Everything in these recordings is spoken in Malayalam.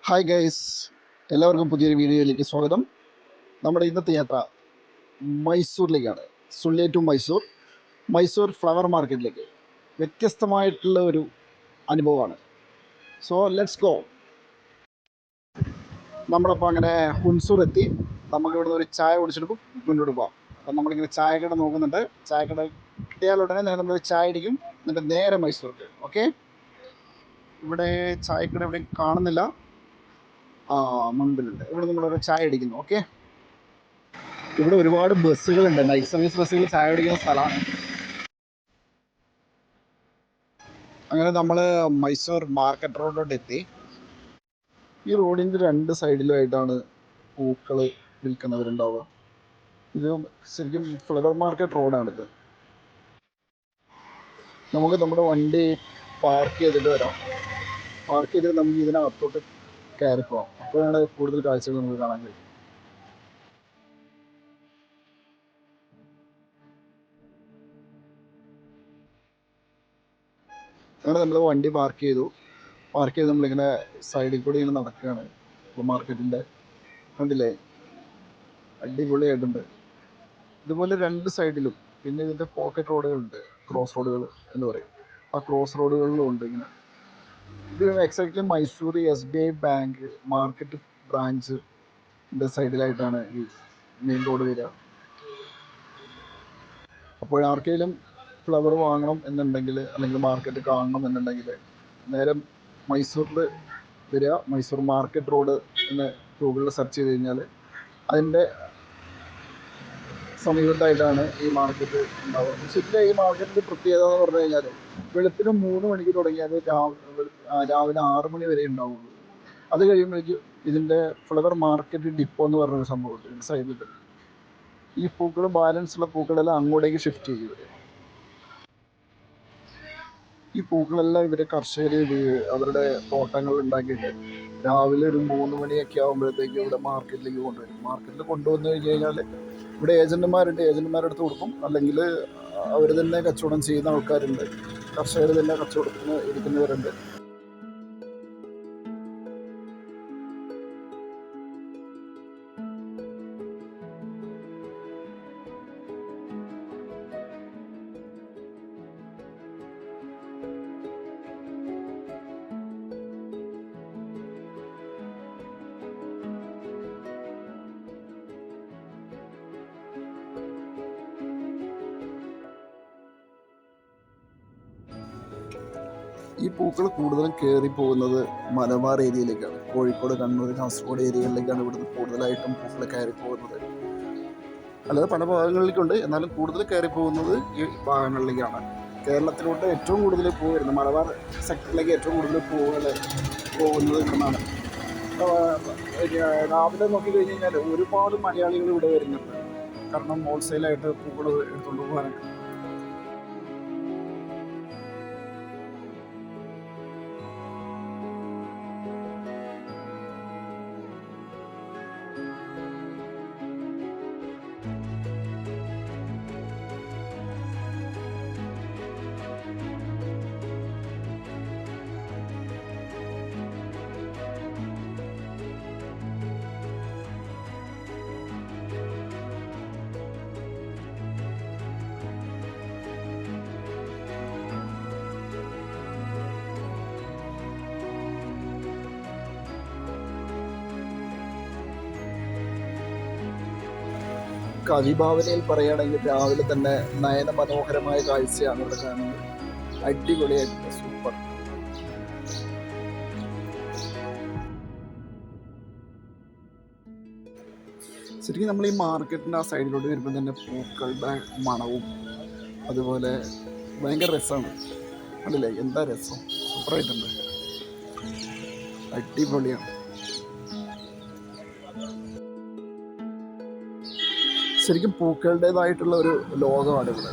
ഹായ് ഗൈസ്, എല്ലാവർക്കും പുതിയൊരു വീഡിയോയിലേക്ക് സ്വാഗതം. നമ്മുടെ ഇന്നത്തെ യാത്ര മൈസൂരിലേക്കാണ്. സുള്ളിയ ടു മൈസൂർ, മൈസൂർ ഫ്ലവർ മാർക്കറ്റിലേക്ക്. വ്യത്യസ്തമായിട്ടുള്ള ഒരു അനുഭവമാണ്. So let's go. നമ്മളപ്പോൾ അങ്ങനെ ഹുൻസൂർ എത്തി. നമുക്ക് ഇവിടുന്ന് ഒരു ചായ കുടിച്ചിട്ട് മുന്നോട്ട് പോകാം. അപ്പം നമ്മളിങ്ങനെ ചായക്കട നോക്കുന്നുണ്ട്. ചായക്കട കിട്ടിയാലുടനെ നമ്മൾ ചായ അടിക്കും, എന്നിട്ട് നേരെ മൈസൂർക്ക്. ഓക്കെ, ഇവിടെ ചായക്കട ഇവിടെ കാണുന്നില്ല. മുൻപിലുണ്ട്. ഇവിടെ നമ്മളൊരു ചായ അടിക്കുന്നു. ഓക്കെ, ഇവിടെ ഒരുപാട് ബസ്സുകളുണ്ട്. നൈറ്റ് സർവീസ് ബസ്സുകൾ ചായ കുടിക്കുന്ന സ്ഥലമാണ്. അങ്ങനെ നമ്മൾ മൈസൂർ മാർക്കറ്റ് റോഡിലോട്ട് എത്തി. ഈ റോഡിൻ്റെ രണ്ട് സൈഡിലുമായിട്ടാണ് പൂക്കൾ വിൽക്കുന്നവരുണ്ടാവുക. ഇത് ശരിക്കും ഫ്ലവർ മാർക്കറ്റ് റോഡാണിത്. നമുക്ക് നമ്മുടെ വണ്ടി പാർക്ക് ചെയ്തിട്ട് വരാം. പാർക്ക് ചെയ്തിട്ട് നമുക്ക് ഇതിനകത്തോട്ട് കയറി പോകാം. അപ്പോഴാണ് കൂടുതൽ കാഴ്ചകൾ നമുക്ക് കാണാൻ കഴിയും. അങ്ങനെ നമ്മൾ വണ്ടി പാർക്ക് ചെയ്തു. പാർക്ക് ചെയ്ത് നമ്മളിങ്ങനെ സൈഡിൽ കൂടി ഇങ്ങനെ നടക്കുകയാണ്. ഇപ്പോൾ മാർക്കറ്റിൻ്റെ കണ്ടില്ലേ, അടിപൊളിയായിട്ടുണ്ട്. ഇതുപോലെ രണ്ട് സൈഡിലും. പിന്നെ ഇതിൻ്റെ പോക്കറ്റ് റോഡുകളുണ്ട്, ക്രോസ് റോഡുകൾ എന്ന് പറയും. ആ ക്രോസ് റോഡുകളിലും ഉണ്ട് ഇങ്ങനെ. ഇത് exactly Mysore SBI bank market ബ്രാഞ്ചിൻ്റെ സൈഡിലായിട്ടാണ് ഈ മെയിൻ റോഡ് വരിക. അപ്പോൾ ആർക്കെങ്കിലും ഫ്ലവർ വാങ്ങണം എന്നുണ്ടെങ്കിൽ, അല്ലെങ്കിൽ മാർക്കറ്റ് കാണണം എന്നുണ്ടെങ്കിൽ, നേരെ മൈസൂരിൽ വരിക. മൈസൂർ മാർക്കറ്റ് റോഡ് എന്ന് ഗൂഗിളിൽ സെർച്ച് ചെയ്ത് കഴിഞ്ഞാൽ അതിൻ്റെ സമീപത്തായിട്ടാണ് ഈ മാർക്കറ്റ് ഉണ്ടാവുന്നത്. ശരിക്കും ഈ മാർക്കറ്റിൻ്റെ പ്രത്യേകത എന്ന് പറഞ്ഞു കഴിഞ്ഞാൽ, വെളുപ്പിന് 3 മണിക്ക് തുടങ്ങിയാൽ രാവിലെ 6 മണി വരെ ഉണ്ടാവുള്ളൂ. അത് കഴിയുമ്പോഴേക്കും ഇതിൻ്റെ ഫ്ലവർ മാർക്കറ്റ് ഡിപ്പോ എന്ന് പറഞ്ഞൊരു സംഭവമുണ്ട് സൈഡിൽ. ഈ പൂക്കൾ, ബാലൻസുള്ള പൂക്കളെല്ലാം അങ്ങോട്ടേക്ക് ഷിഫ്റ്റ് ചെയ്യും ഇവർ. ഈ പൂക്കളെല്ലാം ഇവർ കർഷകർ അവരുടെ തോട്ടങ്ങൾ ഉണ്ടാക്കിയിട്ട് രാവിലെ ഒരു 3 മണിയൊക്കെ ആകുമ്പോഴത്തേക്കും ഇവിടെ മാർക്കറ്റിലേക്ക് കൊണ്ടുവരും. മാർക്കറ്റിൽ കൊണ്ടുവന്നു കഴിഞ്ഞ് കഴിഞ്ഞാൽ ഇവിടെ ഏജന്റുമാരുണ്ട്, ഏജന്റുമാരുടെ അടുത്ത് കൊടുക്കും. അല്ലെങ്കിൽ അവർ തന്നെ കച്ചവടം ചെയ്യുന്ന ആൾക്കാരുണ്ട്, കർഷകർ തന്നെ കച്ചവടത്തിന് ഇരിക്കുന്നവരുണ്ട്. ഈ പൂക്കൾ കൂടുതലും കയറി പോകുന്നത് മലബാർ ഏരിയയിലേക്കാണ്. കോഴിക്കോട്, കണ്ണൂർ, കാസർഗോഡ് ഏരിയകളിലേക്കാണ് ഇവിടുന്ന് കൂടുതലായിട്ടും പൂക്കൾ കയറി പോകുന്നത്. അല്ലാതെ പല ഭാഗങ്ങളിലേക്കുണ്ട്, എന്നാലും കൂടുതൽ കയറി പോകുന്നത് ഈ ഭാഗങ്ങളിലേക്കാണ്. കേരളത്തിലോട്ട് ഏറ്റവും കൂടുതൽ പൂ വരുന്നത് മലബാർ സെക്ടറിലേക്ക് ഏറ്റവും കൂടുതൽ പൂക്കൾ പോകുന്നത് ഇവിടുന്നാണ്. രാവിലെ നോക്കിക്കഴിഞ്ഞ് കഴിഞ്ഞാൽ ഒരുപാട് മലയാളികൾ ഇവിടെ വരുന്നുണ്ട്. കാരണം ഹോൾസെയിലായിട്ട് പൂക്കൾ എടുത്തുകൊണ്ട് പോകാനായിട്ട്. കവിഭാവനയിൽ പറയുകയാണെങ്കിൽ രാവിലെ തന്നെ നയന മനോഹരമായ കാഴ്ചയാണ് ഇവിടെ കാണുന്നത്. അടിപൊളിയായിട്ടുണ്ട്, സൂപ്പർ. ശരിക്കും നമ്മൾ ഈ മാർക്കറ്റിൻ്റെ ആ സൈഡിലോട്ട് വരുമ്പോൾ തന്നെ പൂക്കളുടെ മണവും അതുപോലെ ഭയങ്കര രസമാണ്. അല്ലല്ലേ, എന്താ രസം, സൂപ്പറായിട്ടുണ്ട്, അടിപൊളിയാണ്. ശരിക്കും പൂക്കളുടേതായിട്ടുള്ള ഒരു ലോകമാണ് ഇവിടെ.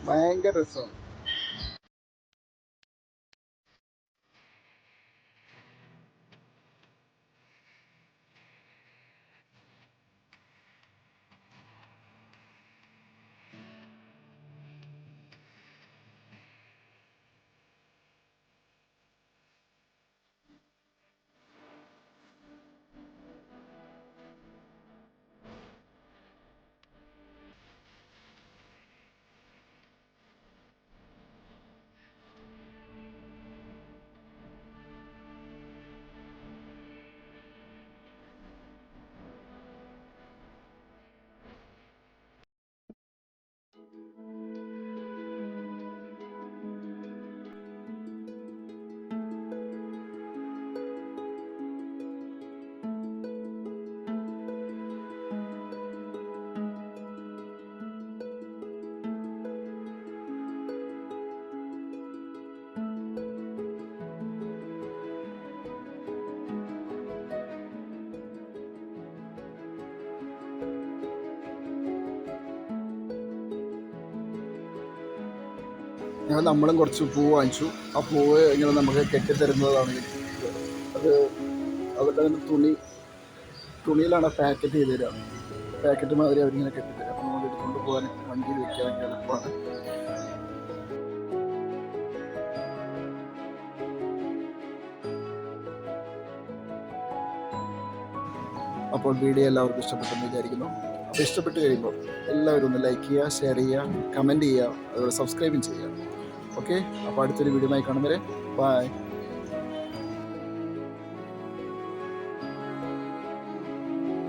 ഭയങ്കര രസമാണ്. അങ്ങനെ നമ്മളും കുറച്ച് പൂവ് വാങ്ങിച്ചു. ആ പൂവ് ഇങ്ങനെ നമുക്ക് കെട്ടിത്തരുന്നതാണ് ഇത്. അത് അവരുടെ തുണിയിലാണ് പാക്കറ്റ് ചെയ്ത് തരിക. പാക്കറ്റ് മാതിരി അവരിങ്ങനെ കെട്ടിത്തരും. അപ്പോൾ നമുക്ക് എടുത്തുകൊണ്ട് പോകാൻ വണ്ടിയിൽ വെക്കാനൊക്കെ എളുപ്പമാണ്. അപ്പോൾ വീഡിയോ എല്ലാവർക്കും ഇഷ്ടപ്പെട്ടെന്ന് വിചാരിക്കുന്നു. അപ്പോൾ ഇഷ്ടപ്പെട്ട് കഴിയുമ്പോൾ എല്ലാവരും ഒന്ന് ലൈക്ക് ചെയ്യുക, ഷെയർ ചെയ്യുക, കമൻറ്റ് ചെയ്യുക, അതുപോലെ സബ്സ്ക്രൈബും ചെയ്യുക. ഓക്കെ, അപ്പോൾ അടുത്തൊരു വീഡിയോയുമായി കാണും വരെ ബൈ.